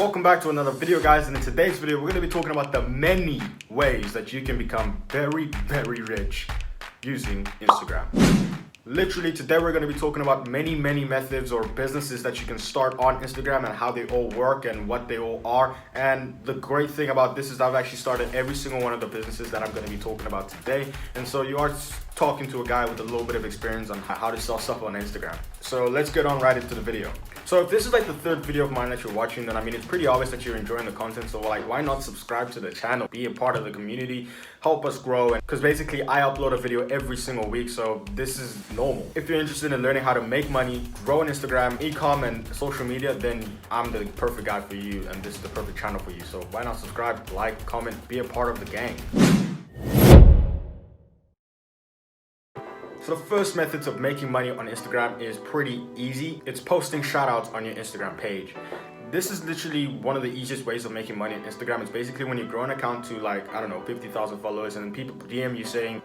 Welcome back to another video, guys, and in today's video we're going to be talking about the many ways that you can become very rich using Instagram. Literally today we're going to be talking about many methods or businesses that you can start on Instagram and how they all work and what they all are. And the great thing about this is I've actually started every single one of the businesses that I'm going to be talking about today, and so you are talking to a guy with a little bit of experience on how to sell stuff on Instagram. So let's get on right into the video. So if this is like the third video of mine that you're watching, then I mean it's pretty obvious that you're enjoying the content. So like, why not subscribe to the channel, be a part of the community, help us grow? And because basically I upload a video every single week, so this is normal. If you're interested in learning how to make money, grow on Instagram, e-com and social media, then I'm the perfect guy for you, and this is the perfect channel for you. So why not subscribe, like, comment, be a part of the gang. So the first method of making money on Instagram is pretty easy. It's posting shoutouts on your Instagram page. This is literally one of the easiest ways of making money on Instagram. It's basically when you grow an account to like, I don't know, 50,000 followers, and then people DM you saying,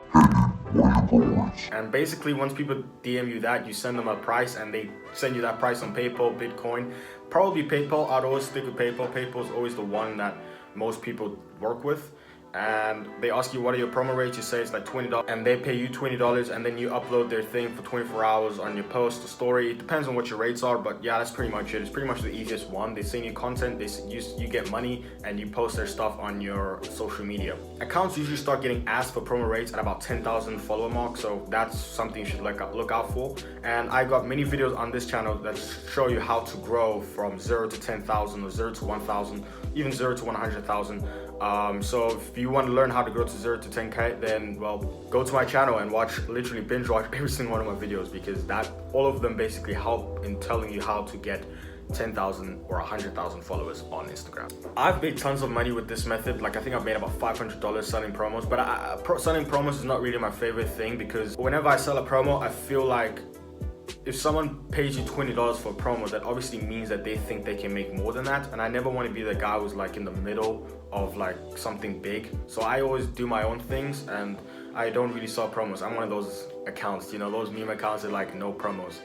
and basically once people DM you that, you send them a price and they send you that price on PayPal, Bitcoin, probably PayPal. I'd always stick with PayPal. PayPal is always the one that most people work with. And they ask you what are your promo rates, you say it's like $20, and they pay you $20, and then you upload their thing for 24 hours on your post or story. It depends on what your rates are, but yeah, that's pretty much it. It's pretty much the easiest one. They send you content, you get money, and you post their stuff on your social media. Accounts usually start getting asked for promo rates at about 10,000 follower mark, so that's something you should look out for. And I got many videos on this channel that show you how to grow from 0 to 10,000 or 0 to 1,000, even 0 to 100,000. So if you want to learn how to grow to 0 to 10K, then well, go to my channel and literally binge watch every single one of my videos, because all of them basically help in telling you how to get 10,000 or 100,000 followers on Instagram. I've made tons of money with this method. Like I think I've made about $500 selling promos, but selling promos is not really my favorite thing, because whenever I sell a promo, I feel like if someone pays you $20 for a promo, that obviously means that they think they can make more than that. And I never want to be the guy who's like in the middle of like something big. So I always do my own things and I don't really sell promos. I'm one of those accounts, you know, those meme accounts that like no promos.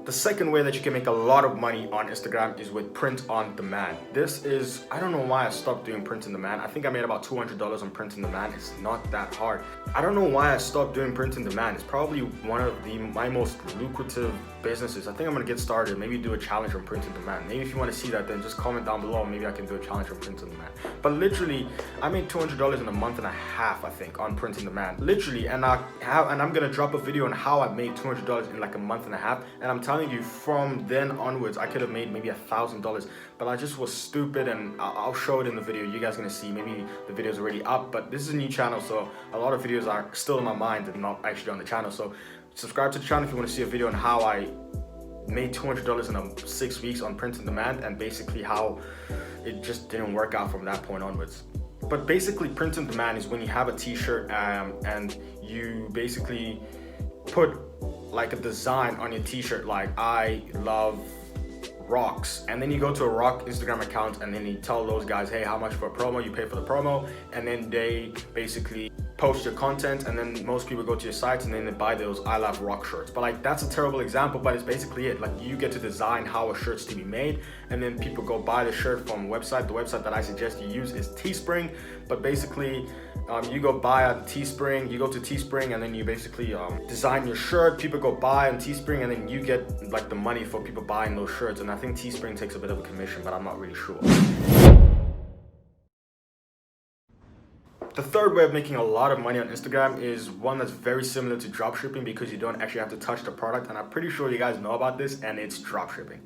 The second way that you can make a lot of money on Instagram is with print on demand. I don't know why I stopped doing print on demand. I think I made about $200 on print on demand. It's not that hard. I don't know why I stopped doing print on demand. It's probably one of my most lucrative businesses. I think I'm gonna get started, maybe do a challenge on print on demand. Maybe if you want to see that, then just comment down below. Maybe I can do a challenge on print on demand. But literally, I made $200 in a month and a half, I think, on print on demand. Literally, and I'm gonna drop a video on how I made $200 in like a month and a half. And I'm telling you, from then onwards, I could have made maybe $1,000, but I just was stupid, and I'll show it in the video. You guys are gonna see, maybe the video's already up, but this is a new channel, so a lot of videos are still in my mind and not actually on the channel. So subscribe to the channel if you want to see a video on how I made $200 in 6 weeks on print on demand, and basically how it just didn't work out from that point onwards. But basically, print on demand is when you have a t-shirt and you basically put like a design on your t-shirt, like I love rocks, and then you go to a rock Instagram account and then you tell those guys, hey, how much for a promo? You pay for the promo, and then they basically post your content, and then most people go to your site and then they buy those I love rock shirts. But like, that's a terrible example, but it's basically it. Like, you get to design how a shirt's to be made, and then people go buy the shirt from a website. The website that I suggest you use is Teespring. But basically, you go buy on Teespring, you go to Teespring, and then you basically design your shirt. People go buy on Teespring, and then you get like the money for people buying those shirts. And I think Teespring takes a bit of a commission, but I'm not really sure. The third way of making a lot of money on Instagram is one that's very similar to dropshipping, because you don't actually have to touch the product, and I'm pretty sure you guys know about this, and it's dropshipping.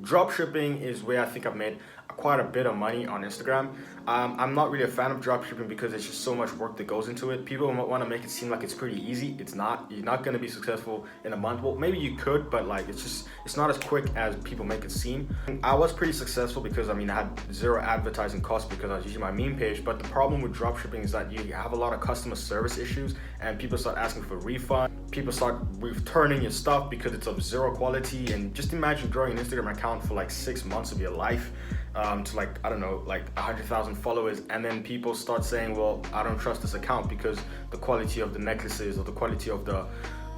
Dropshipping is where I think I've made quite a bit of money on Instagram. I'm not really a fan of dropshipping because it's just so much work that goes into it. People want to make it seem like it's pretty easy. It's not. You're not going to be successful in a month. Well, maybe you could, but like it's not as quick as people make it seem. I was pretty successful because I had zero advertising costs because I was using my meme page. But the problem with dropshipping is that you have a lot of customer service issues, and people start asking for refund. People start returning your stuff because it's of zero quality. And just imagine growing an Instagram account for like 6 months of your life to like, I don't know, like 100,000 followers, and then people start saying, well, I don't trust this account because the quality of the necklaces or the quality of the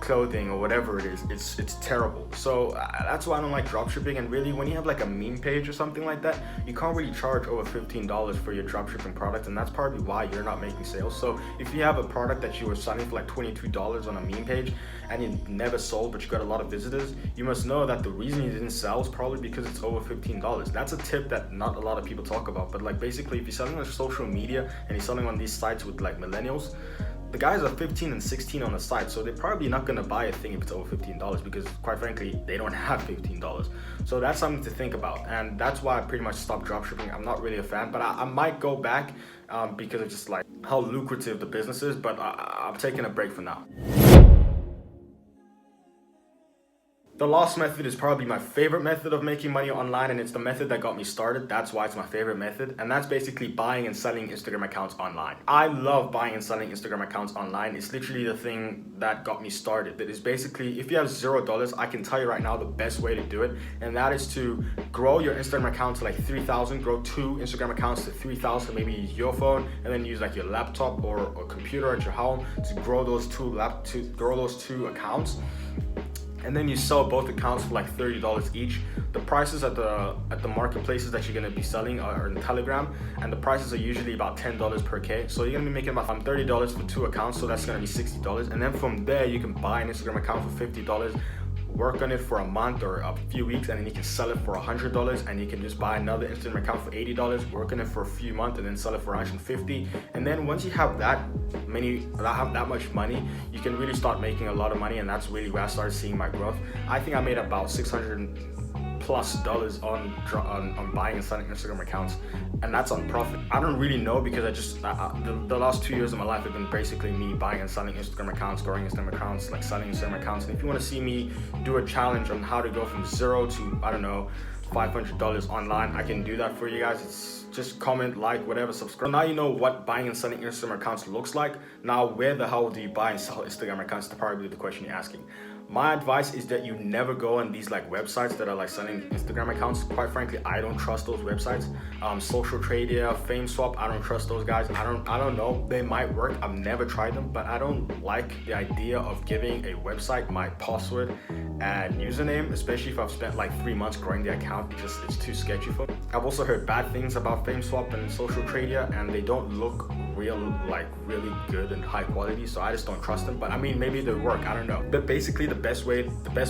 clothing or whatever it is, it's terrible. So that's why I don't like dropshipping. And really, when you have like a meme page or something like that, you can't really charge over $15 for your dropshipping product, and that's probably why you're not making sales. So if you have a product that you were selling for like $22 on a meme page and you never sold but you got a lot of visitors, you must know that the reason you didn't sell is probably because it's over $15. That's a tip that not a lot of people talk about. But like basically, if you're selling on social media and you're selling on these sites with like millennials, the guys are 15 and 16 on the site, so they're probably not going to buy a thing if it's over $15, because quite frankly, they don't have $15. So that's something to think about, and that's why I pretty much stopped dropshipping. I'm not really a fan, but I might go back because of just like how lucrative the business is, but I'm taking a break for now. The last method is probably my favorite method of making money online, and it's the method that got me started. That's why it's my favorite method, and that's basically buying and selling Instagram accounts online. I love buying and selling Instagram accounts online. It's literally the thing that got me started. That is basically, if you have $0, I can tell you right now the best way to do it, and that is to grow your Instagram account to like 3,000, grow 2 Instagram accounts to 3,000, maybe use your phone, and then use like your laptop or computer at your home to grow those two accounts. And then you sell both accounts for like $30 each. The prices at the marketplaces that you're gonna be selling are in Telegram, and the prices are usually about $10 per K. So you're gonna be making about $30 for 2 accounts, so that's gonna be $60. And then from there, you can buy an Instagram account for $50, work on it for a month or a few weeks, and then you can sell it for $100, and you can just buy another Instagram account for $80, work on it for a few months, and then sell it for $150. And then once you have that much money, you can really start making a lot of money, and that's really where I started seeing my growth. I think I made about $600+ on buying and selling Instagram accounts, and that's on profit. I don't really know, because the last 2 years of my life have been basically me buying and selling Instagram accounts, growing Instagram accounts, like selling Instagram accounts. And if you want to see me do a challenge on how to go from 0 to, I don't know, $500 online, I can do that for you guys. It's just comment, like, whatever, subscribe. Now you know what buying and selling Instagram accounts looks like. Now, where the hell do you buy and sell Instagram accounts? That's probably the question you're asking. My advice is that you never go on these like websites that are like selling Instagram accounts. Quite frankly, I don't trust those websites. Social Trader, FameSwap, I don't trust those guys. I don't know. They might work. I've never tried them, but I don't like the idea of giving a website my password and username, especially if I've spent like 3 months growing the account. It's too sketchy for me. I've also heard bad things about FameSwap and Social Trader, and they don't look really good and high quality, so I just don't trust them. But I mean, maybe they work, I don't know. But basically, the best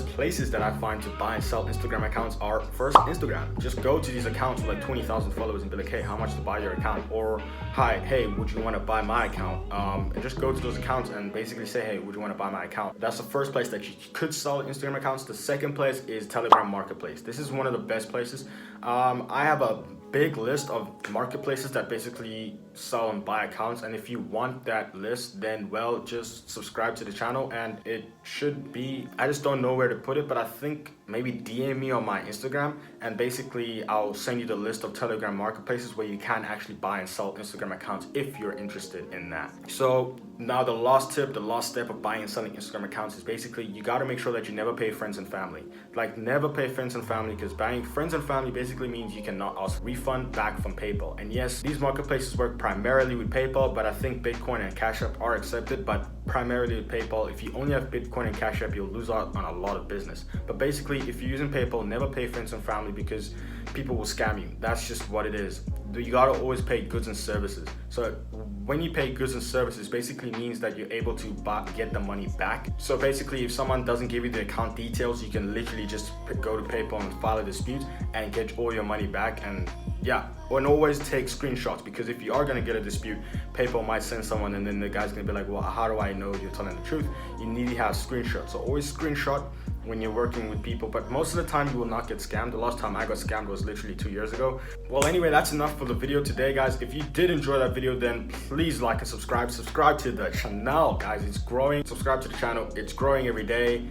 places that I find to buy and sell Instagram accounts are first Instagram. Just go to these accounts with like 20,000 followers and be like, hey, how much to buy your account? Or hi, hey, would you want to buy my account? And just go to those accounts and basically say, hey, would you want to buy my account? That's the first place that you could sell Instagram accounts. The second place is Telegram Marketplace. This is one of the best places. I have a big list of marketplaces that basically sell and buy accounts, and if you want that list, then well, just subscribe to the channel, and it should be, I just don't know where to put it, but I think maybe DM me on my Instagram, and basically I'll send you the list of Telegram marketplaces where you can actually buy and sell Instagram accounts if you're interested in that. So now the last step of buying and selling Instagram accounts is basically you got to make sure that you never pay friends and family. Like, never pay friends and family, because buying friends and family basically means you cannot ask refund back from PayPal. And yes, these marketplaces work primarily with PayPal, but I think Bitcoin and Cash App are accepted, but primarily with PayPal. If you only have Bitcoin and Cash App, you'll lose out on a lot of business. But basically, if you're using PayPal, never pay friends and family, because people will scam you. That's just what it is. You gotta always pay goods and services. So when you pay goods and services, basically means that you're able to get the money back. So basically, if someone doesn't give you the account details, you can literally just go to PayPal and file a dispute and get all your money back. And yeah, and always take screenshots, because if you are gonna get a dispute, PayPal might send someone, and then the guy's gonna be like, well, how do I know you're telling the truth? You need to have screenshots. So always screenshot when you're working with people, but most of the time you will not get scammed. The last time I got scammed was literally 2 years ago. Well, anyway, that's enough for the video today, guys. If you did enjoy that video, then please like and subscribe to the channel, guys. It's growing. Subscribe to the channel. It's growing every day.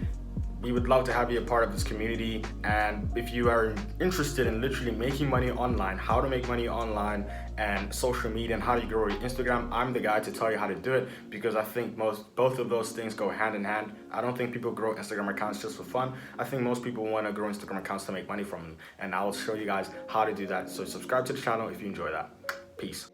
We would love to have you a part of this community. And if you are interested in literally making money online, how to make money online, and social media, and how to grow your Instagram, I'm the guy to tell you how to do it, because I think both of those things go hand in hand. I don't think people grow Instagram accounts just for fun. I think most people want to grow Instagram accounts to make money from them, and I'll show you guys how to do that. So subscribe to the channel if you enjoy that. Peace.